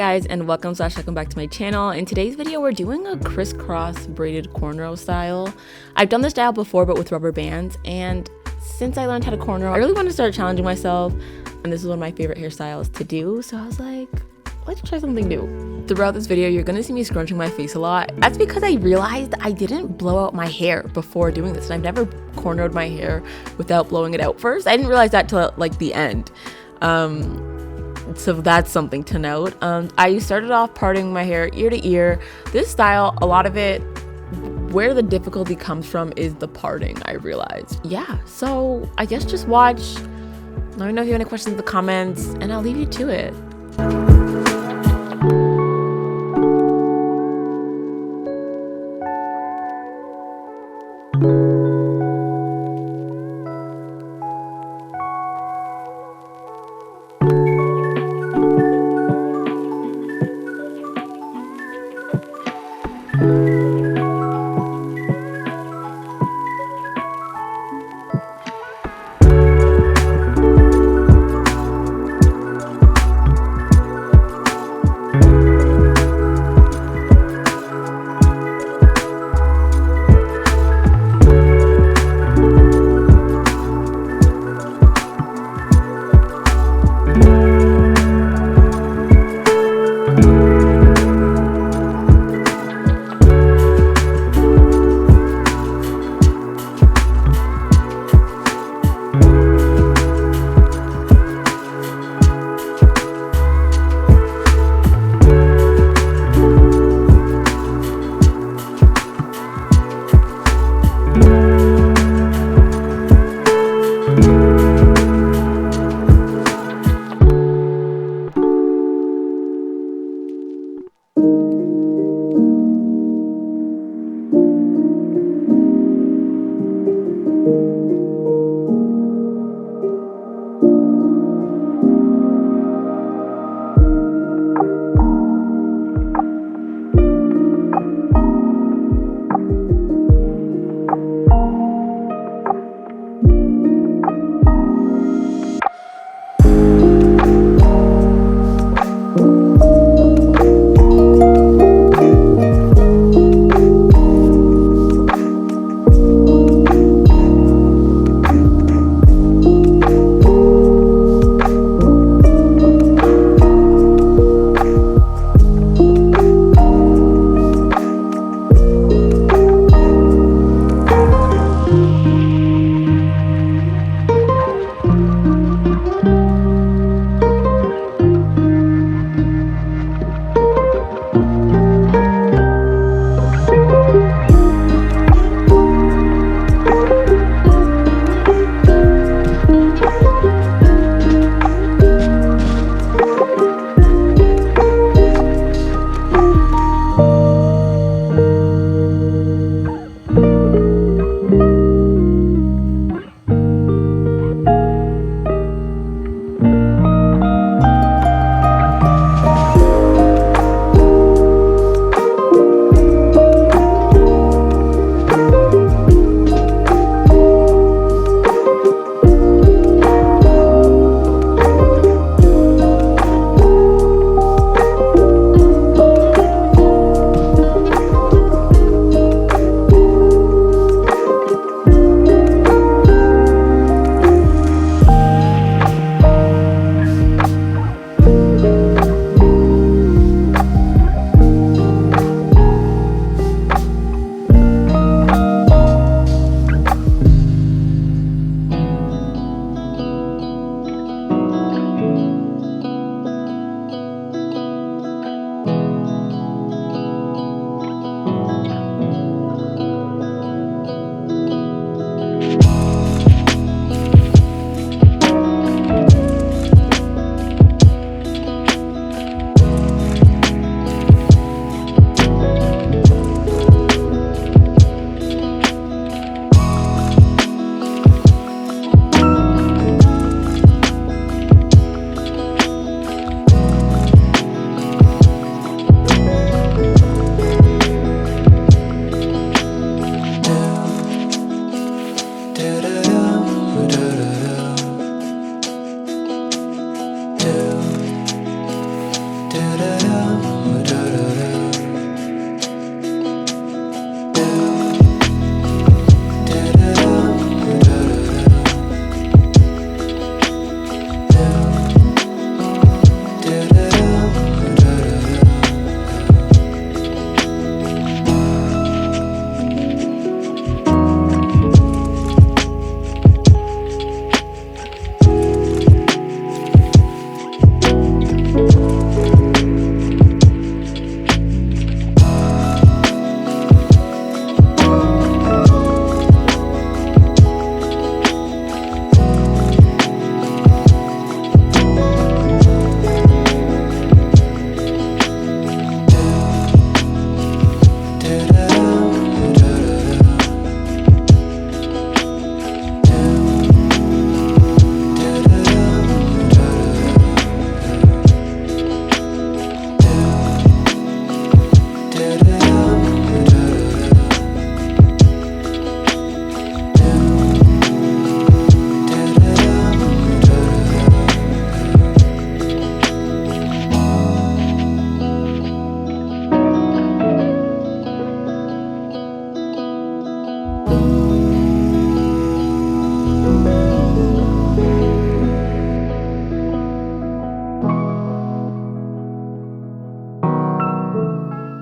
guys, and welcome back to my channel. In today's video we're doing a crisscross braided cornrow style. I've done this style before but with rubber bands, and since I learned how to cornrow I really want to start challenging myself, and this is one of my favorite hairstyles to do, so I was like, let's try something new. Throughout this video you're gonna see me scrunching my face a lot. That's because I realized I didn't blow out my hair before doing this, and I've never cornrowed my hair without blowing it out first. I didn't realize that till like the end. So that's something to note. I started off parting my hair ear to ear. This style, a lot of it, where the difficulty comes from is the parting, I realized. Yeah, so I guess just watch. Let me know if you have any questions in the comments, and I'll leave you to it.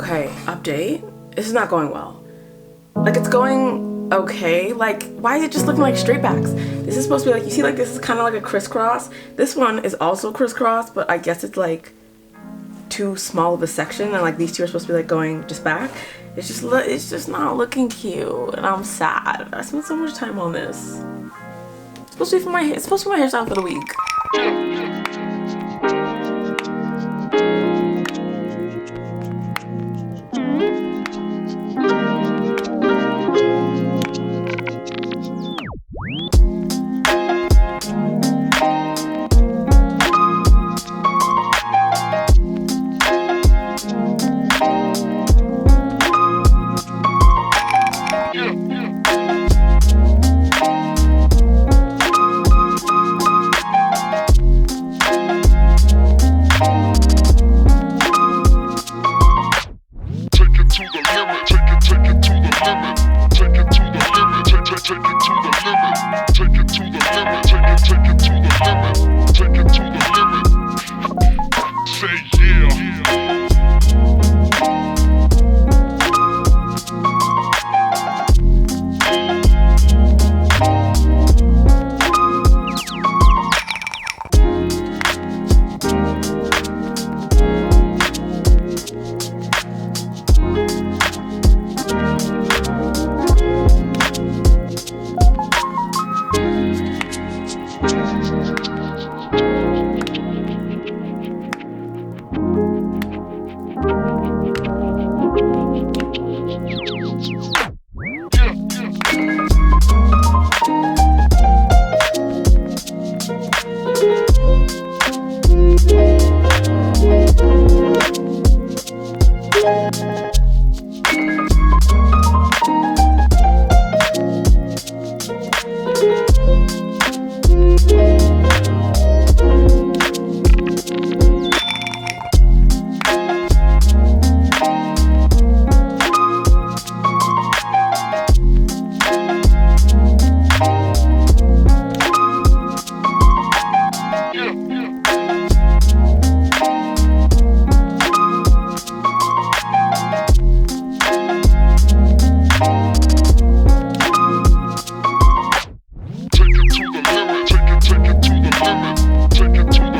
Okay, update. This is not going well. Like, it's going okay. Like, why is it just looking like straight backs? This is supposed to be like, you see, like, this is kind of like a crisscross. This one is also crisscross, but I guess it's like too small of a section, and like these two are supposed to be like going just back. It's just not looking cute, and I'm sad. I spent so much time on this. It's supposed to be my hairstyle for the week. Take it to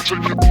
the limit.